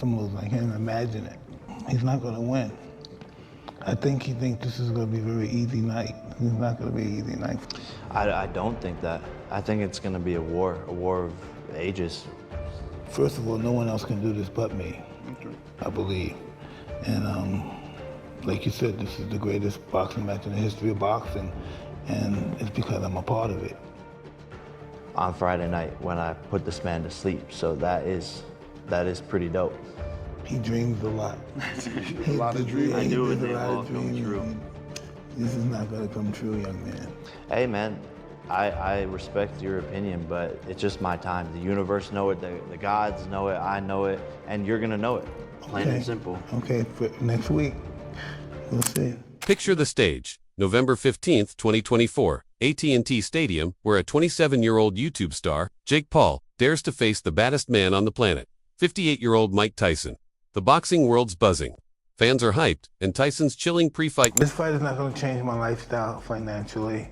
moves. I can't even imagine it. He's not going to win. I think he thinks this is going to be a very easy night. It's not going to be an easy night. I don't think that. I think it's going to be a war of ages. First of all, no one else can do this but me, I believe. And like you said, this is the greatest boxing match in the history of boxing, and it's because I'm a part of it. On Friday night when I put this man to sleep, so that is pretty dope. He dreams a lot. A lot of dreams. I knew it, they all come true. This is not going to come true, young man. Hey man, I respect your opinion, but it's just my time. The universe know it, the gods know it, I know it, and you're gonna know it. Plain and simple. Okay, for next week, we'll see. Picture the stage. November 15th, 2024, AT&T Stadium, where a 27-year-old YouTube star, Jake Paul, dares to face the baddest man on the planet, 58-year-old Mike Tyson. The boxing world's buzzing. Fans are hyped, and Tyson's chilling pre-fight. This fight is not going to change my lifestyle financially.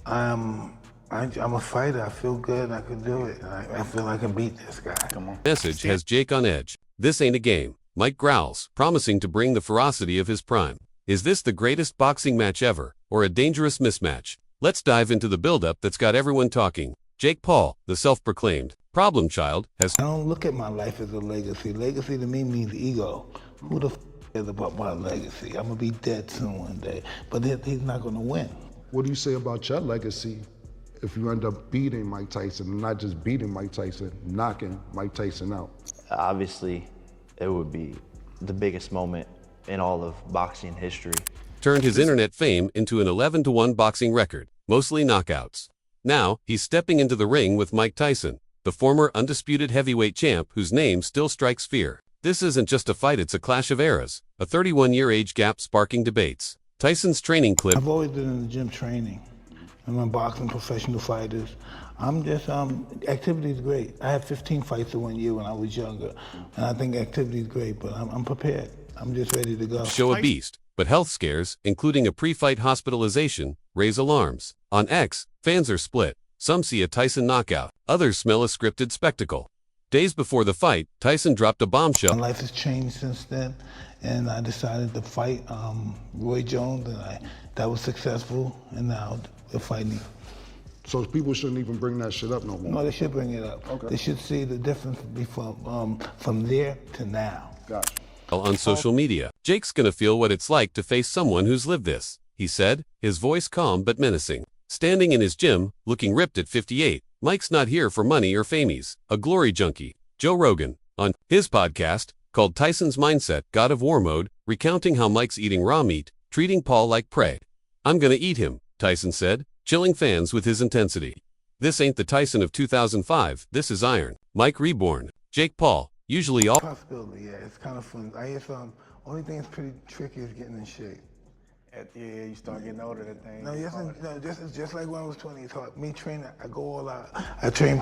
I'm a fighter. I feel good. I can do it. I feel I can beat this guy. Come on. Message has Jake on edge. This ain't a game. Mike growls, promising to bring the ferocity of his prime. Is this the greatest boxing match ever, or a dangerous mismatch? Let's dive into the build-up that's got everyone talking. Jake Paul, the self-proclaimed problem child, has... I don't look at my life as a legacy. Legacy to me means ego. Who the f is about my legacy? I'm going to be dead soon one day. But he's not going to win. What do you say about your legacy if you end up beating Mike Tyson, and not just beating Mike Tyson, knocking Mike Tyson out? Obviously, it would be the biggest moment in all of boxing history. Turned his internet fame into an 11-1 boxing record, mostly knockouts. Now, he's stepping into the ring with Mike Tyson, the former undisputed heavyweight champ whose name still strikes fear. This isn't just a fight, it's a clash of eras, a 31-year age gap sparking debates. Tyson's training clip. I've always been in the gym training. I'm boxing professional fighters. I'm just, activity is great. I had 15 fights in 1 year when I was younger, and I think activity is great, but I'm prepared. I'm just ready to go. Show a beast, but health scares, including a pre-fight hospitalization, raise alarms. On X, fans are split. Some see a Tyson knockout, others smell a scripted spectacle. Days before the fight, Tyson dropped a bombshell. My life has changed since then, and I decided to fight Roy Jones, and that was successful, and now we're fighting. So people shouldn't even bring that shit up no more? No, they should bring it up. Okay. They should see the difference from there to now. Gotcha. On social media, Jake's gonna feel what it's like to face someone who's lived this, he said, his voice calm but menacing. Standing in his gym, looking ripped at 58, Mike's not here for money or famies, a glory junkie. Joe Rogan, on his podcast, called Tyson's Mindset, God of War Mode, recounting how Mike's eating raw meat, treating Paul like prey. I'm gonna eat him, Tyson said, chilling fans with his intensity. This ain't the Tyson of 2005, this is Iron. Mike Reborn, Jake Paul, usually all... Possibility, yeah, it's kind of fun. I hear some, only thing that's pretty tricky is getting in shape. Yeah, you start getting older, that thing. No, just like when I was 20, it's hard. Me training, I go all out. I train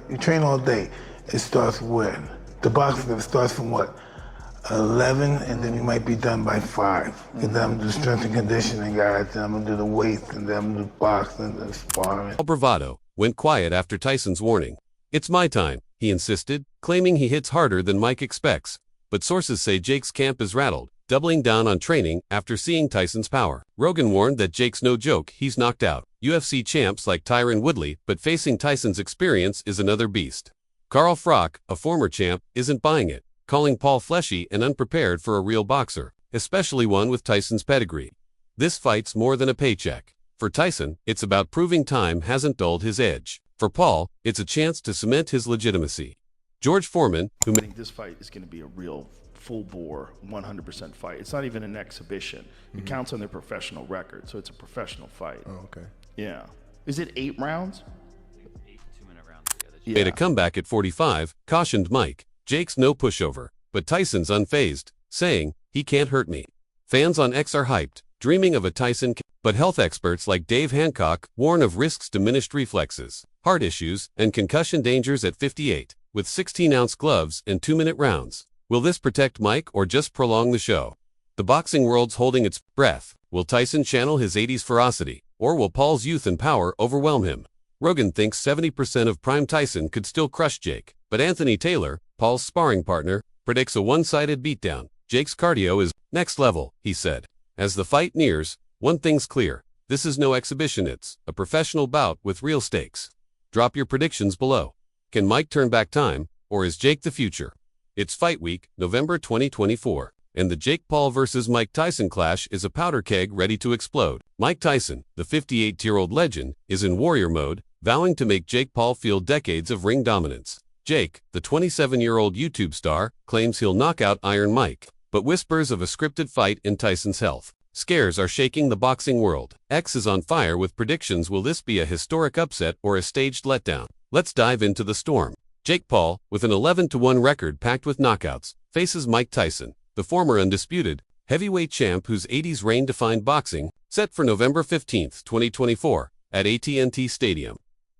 you train all day. It starts when? The boxing starts from what? 11, and then you might be done by 5. And then I'm gonna do strength and conditioning, guys. Then I'm gonna do the weights, and then I'm gonna do boxing and sparring. Bravado went quiet after Tyson's warning. It's my time, he insisted, claiming he hits harder than Mike expects. But sources say Jake's camp is rattled, doubling down on training after seeing Tyson's power. Rogan warned that Jake's no joke, he's knocked out UFC champs like Tyron Woodley, but facing Tyson's experience is another beast. Carl Froch, a former champ, isn't buying it, calling Paul fleshy and unprepared for a real boxer, especially one with Tyson's pedigree. This fight's more than a paycheck. For Tyson, it's about proving time hasn't dulled his edge. For Paul, it's a chance to cement his legitimacy. George Foreman, who I think this fight is going to be a real full-bore, 100% fight. It's not even an exhibition. It counts on their professional record, so it's a professional fight. Oh, okay. Yeah. Is it 8 rounds? 8 2-minute rounds. made a comeback at 45, cautioned Mike. Jake's no pushover, but Tyson's unfazed, saying, he can't hurt me. Fans on X are hyped, dreaming of a Tyson, but health experts like Dave Hancock warn of risks: diminished reflexes, heart issues, and concussion dangers at 58, with 16-ounce gloves and 2-minute rounds. Will this protect Mike or just prolong the show? The boxing world's holding its breath. Will Tyson channel his 80s ferocity, or will Paul's youth and power overwhelm him? Rogan thinks 70% of prime Tyson could still crush Jake, but Anthony Taylor, Paul's sparring partner, predicts a one-sided beatdown. Jake's cardio is next level, he said. As the fight nears, one thing's clear. This is no exhibition, it's a professional bout with real stakes. Drop your predictions below. Can Mike turn back time, or is Jake the future? It's Fight Week, November 2024, and the Jake Paul vs. Mike Tyson clash is a powder keg ready to explode. Mike Tyson, the 58-year-old legend, is in warrior mode, vowing to make Jake Paul feel decades of ring dominance. Jake, the 27-year-old YouTube star, claims he'll knock out Iron Mike, but whispers of a scripted fight in Tyson's health. Scares are shaking the boxing world. X is on fire with predictions. Will this be a historic upset or a staged letdown? Let's dive into the storm. Jake Paul, with an 11-1 record packed with knockouts, faces Mike Tyson, the former undisputed heavyweight champ whose 80s reign defined boxing, set for November 15, 2024, at AT&T Stadium.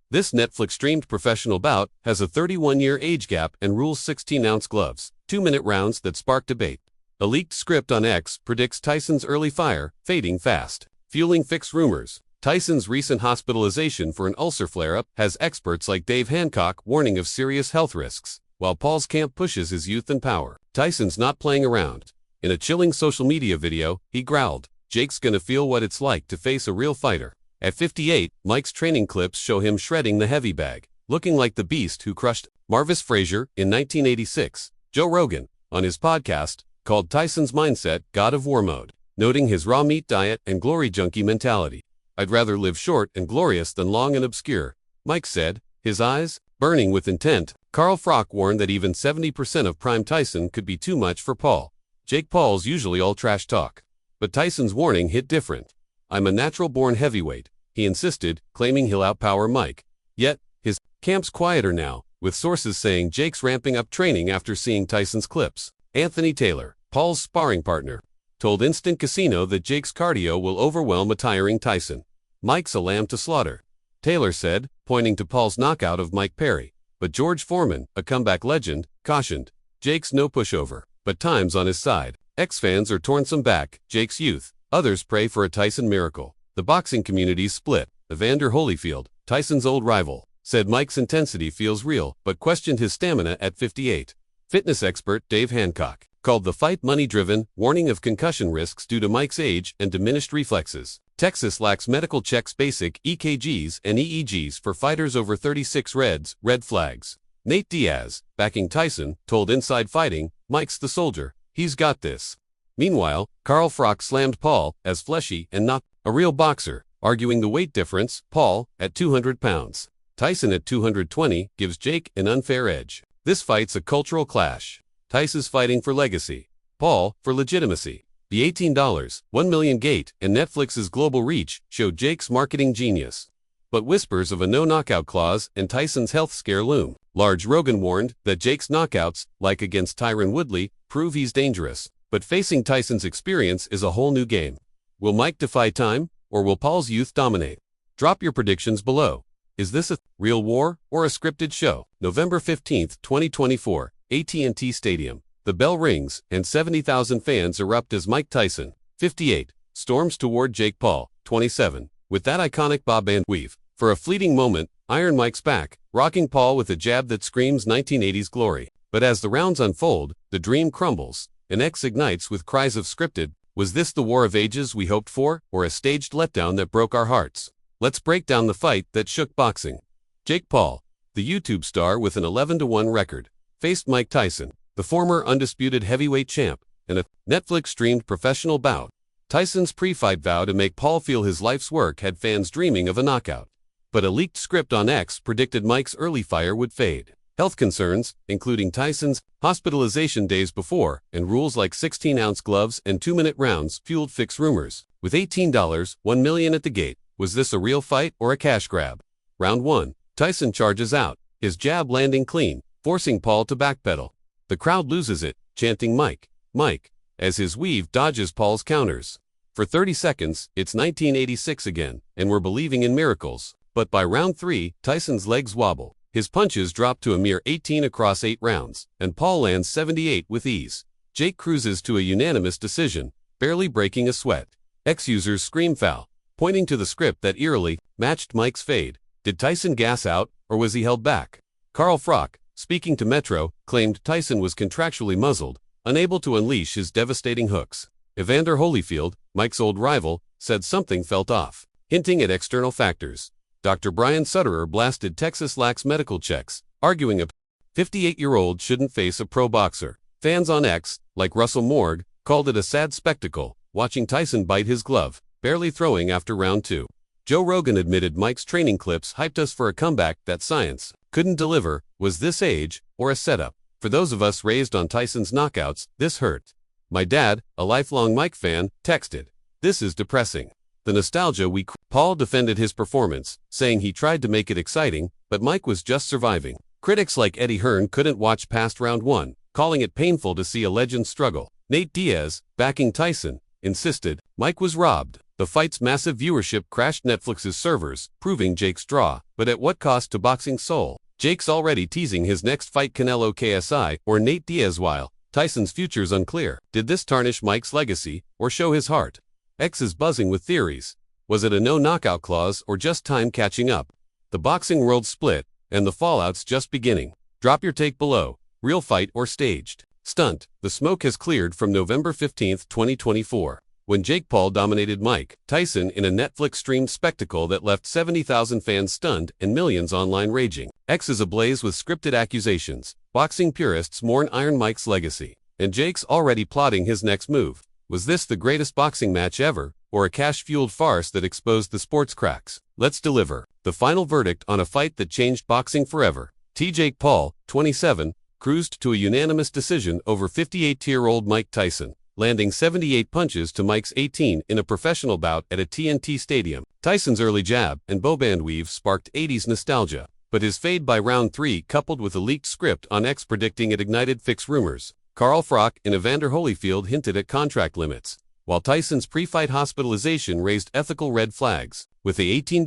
This Netflix-streamed professional bout has a 31-year age gap and rules 16-ounce gloves, 2-minute rounds that spark debate. A leaked script on X predicts Tyson's early fire, fading fast, fueling fix rumors. Tyson's recent hospitalization for an ulcer flare-up has experts like Dave Hancock warning of serious health risks, while Paul's camp pushes his youth and power. Tyson's not playing around. In a chilling social media video, he growled, "Jake's gonna feel what it's like to face a real fighter." At 58, Mike's training clips show him shredding the heavy bag, looking like the beast who crushed Marvis Frazier in 1986. Joe Rogan, on his podcast, called Tyson's mindset God of War mode, noting his raw meat diet and glory junkie mentality. "I'd rather live short and glorious than long and obscure," Mike said, his eyes burning with intent. Carl Froch warned that even 70% of prime Tyson could be too much for Paul. Jake Paul's usually all trash talk, but Tyson's warning hit different. "I'm a natural-born heavyweight," he insisted, claiming he'll outpower Mike. Yet, his camp's quieter now, with sources saying Jake's ramping up training after seeing Tyson's clips. Anthony Taylor, Paul's sparring partner, told Instant Casino that Jake's cardio will overwhelm a tiring Tyson. "Mike's a lamb to slaughter," Taylor said, pointing to Paul's knockout of Mike Perry. But George Foreman, a comeback legend, cautioned, "Jake's no pushover, but time's on his side." X-fans are torn some back, Jake's youth. Others pray for a Tyson miracle. The boxing community's split. Evander Holyfield, Tyson's old rival, said Mike's intensity feels real, but questioned his stamina at 58. Fitness expert Dave Hancock called the fight money-driven, warning of concussion risks due to Mike's age and diminished reflexes. Texas lacks medical checks, basic EKGs and EEGs for fighters over 36. Red flags. Nate Diaz, backing Tyson, told Inside Fighting, "Mike's the soldier. He's got this." Meanwhile, Carl Froch slammed Paul as fleshy and not a real boxer, arguing the weight difference. Paul, at 200 pounds, Tyson at 220, gives Jake an unfair edge. This fight's a cultural clash. Tyson's fighting for legacy. Paul, for legitimacy. The $18.1 million gate and Netflix's global reach showed Jake's marketing genius. But whispers of a no-knockout clause and Tyson's health scare loom. Large Rogan warned that Jake's knockouts, like against Tyron Woodley, prove he's dangerous. But facing Tyson's experience is a whole new game. Will Mike defy time, or will Paul's youth dominate? Drop your predictions below. Is this a real war or a scripted show? November 15, 2024, AT&T Stadium. The bell rings, and 70,000 fans erupt as Mike Tyson, 58, storms toward Jake Paul, 27, with that iconic bob and weave. For a fleeting moment, Iron Mike's back, rocking Paul with a jab that screams 1980s glory. But as the rounds unfold, the dream crumbles, and X ignites with cries of scripted. Was this the war of ages we hoped for, or a staged letdown that broke our hearts? Let's break down the fight that shook boxing. Jake Paul, the YouTube star with an 11-1 record, faced Mike Tyson, the former undisputed heavyweight champ, in a Netflix-streamed professional bout. Tyson's pre-fight vow to make Paul feel his life's work had fans dreaming of a knockout. But a leaked script on X predicted Mike's early fire would fade. Health concerns, including Tyson's hospitalization days before, and rules like 16-ounce gloves and 2-minute rounds, fueled fix rumors. With $18.1 million at the gate, was this a real fight or a cash grab? Round 1. Tyson charges out, his jab landing clean, forcing Paul to backpedal. The crowd loses it, chanting "Mike, Mike," as his weave dodges Paul's counters. For 30 seconds, it's 1986 again, and we're believing in miracles. But by round 3, Tyson's legs wobble. His punches drop to a mere 18 across 8 rounds, and Paul lands 78 with ease. Jake cruises to a unanimous decision, barely breaking a sweat. X-users scream foul, pointing to the script that eerily matched Mike's fade. Did Tyson gas out, or was he held back? Carl Froch, speaking to Metro, claimed Tyson was contractually muzzled, unable to unleash his devastating hooks. Evander Holyfield, Mike's old rival, said something felt off, hinting at external factors. Dr. Brian Sutterer blasted Texas lax medical checks, arguing a 58-year-old shouldn't face a pro boxer. Fans on X, like Russell Morg, called it a sad spectacle, watching Tyson bite his glove, barely throwing after round 2. Joe Rogan admitted Mike's training clips hyped us for a comeback that science couldn't deliver. Was this age, or a setup? For those of us raised on Tyson's knockouts, this hurt. My dad, a lifelong Mike fan, texted, "This is depressing." The nostalgia Paul defended his performance, saying he tried to make it exciting, but Mike was just surviving. Critics like Eddie Hearn couldn't watch past round 1, calling it painful to see a legend struggle. Nate Diaz, backing Tyson, insisted Mike was robbed. The fight's massive viewership crashed Netflix's servers, proving Jake's draw, but at what cost to boxing soul? Jake's already teasing his next fight, Canelo KSI or Nate Diaz, while Tyson's future's unclear. Did this tarnish Mike's legacy, or show his heart? X is buzzing with theories. Was it a no-knockout clause or just time catching up? The boxing world split, and the fallout's just beginning. Drop your take below. Real fight or staged? Stunt. The smoke has cleared from November 15, 2024, when Jake Paul dominated Mike Tyson in a Netflix-streamed spectacle that left 70,000 fans stunned and millions online raging. X is ablaze with scripted accusations. Boxing purists mourn Iron Mike's legacy, and Jake's already plotting his next move. Was this the greatest boxing match ever, or a cash-fueled farce that exposed the sports cracks? Let's deliver the final verdict on a fight that changed boxing forever. Jake Paul, 27, cruised to a unanimous decision over 58-year-old Mike Tyson, landing 78 punches to Mike's 18 in a professional bout at a TNT stadium. Tyson's early jab and bowband weave sparked 80s nostalgia, but his fade by round 3, coupled with a leaked script on X predicting it, ignited fix rumors. Carl Froch and Evander Holyfield hinted at contract limits, while Tyson's pre-fight hospitalization raised ethical red flags. With the $18,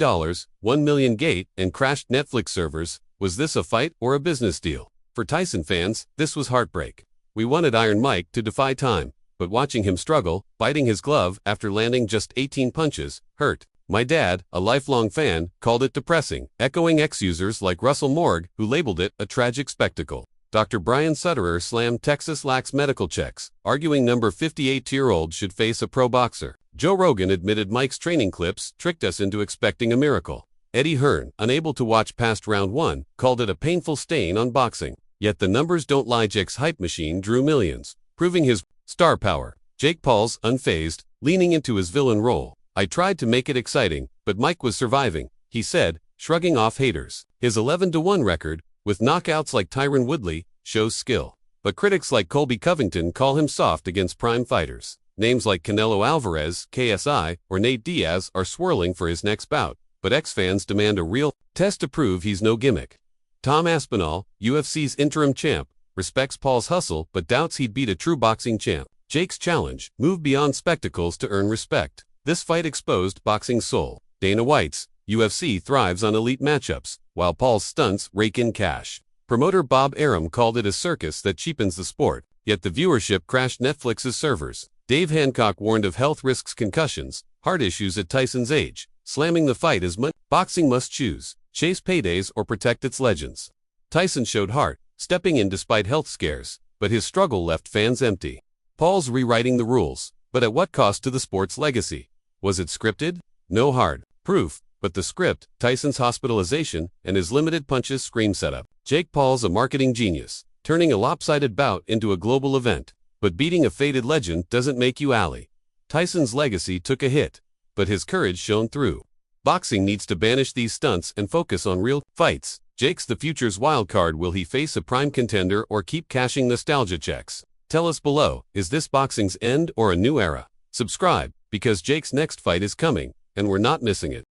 $1 million gate and crashed Netflix servers, was this a fight or a business deal? For Tyson fans, this was heartbreak. We wanted Iron Mike to defy time, but watching him struggle, biting his glove after landing just 18 punches, hurt. My dad, a lifelong fan, called it depressing, echoing X-users like Russell Morg, who labeled it a tragic spectacle. Dr. Brian Sutterer slammed Texas lax medical checks, arguing number 58-year-old should face a pro boxer. Joe Rogan admitted Mike's training clips tricked us into expecting a miracle. Eddie Hearn, unable to watch past round 1, called it a painful stain on boxing. Yet the numbers don't lie. Jake's hype machine drew millions, proving his star power. Jake Paul's unfazed, leaning into his villain role. I tried to make it exciting, but Mike was surviving, he said, shrugging off haters. His 11-1 record, with knockouts like Tyron Woodley, shows skill. But critics like Colby Covington call him soft against prime fighters. Names like Canelo Alvarez, KSI, or Nate Diaz are swirling for his next bout, but X-fans demand a real test to prove he's no gimmick. Tom Aspinall, UFC's interim champ, respects Paul's hustle but doubts he'd beat a true boxing champ. Jake's challenge moved beyond spectacles to earn respect. This fight exposed boxing's soul. Dana White's UFC thrives on elite matchups, while Paul's stunts rake in cash. Promoter Bob Arum called it a circus that cheapens the sport, yet the viewership crashed Netflix's servers. Dave Hancock warned of health risks, concussions, heart issues at Tyson's age, slamming the fight as boxing must choose, chase paydays or protect its legends. Tyson showed heart, stepping in despite health scares, but his struggle left fans empty. Paul's rewriting the rules, but at what cost to the sport's legacy? Was it scripted? No hard proof, but the script, Tyson's hospitalization, and his limited punches scream setup. Jake Paul's a marketing genius, turning a lopsided bout into a global event. But beating a faded legend doesn't make you Ali. Tyson's legacy took a hit, but his courage shone through. Boxing needs to banish these stunts and focus on real fights. Jake's the future's wildcard. Will he face a prime contender or keep cashing nostalgia checks? Tell us below, is this boxing's end or a new era? Subscribe, because Jake's next fight is coming, and we're not missing it.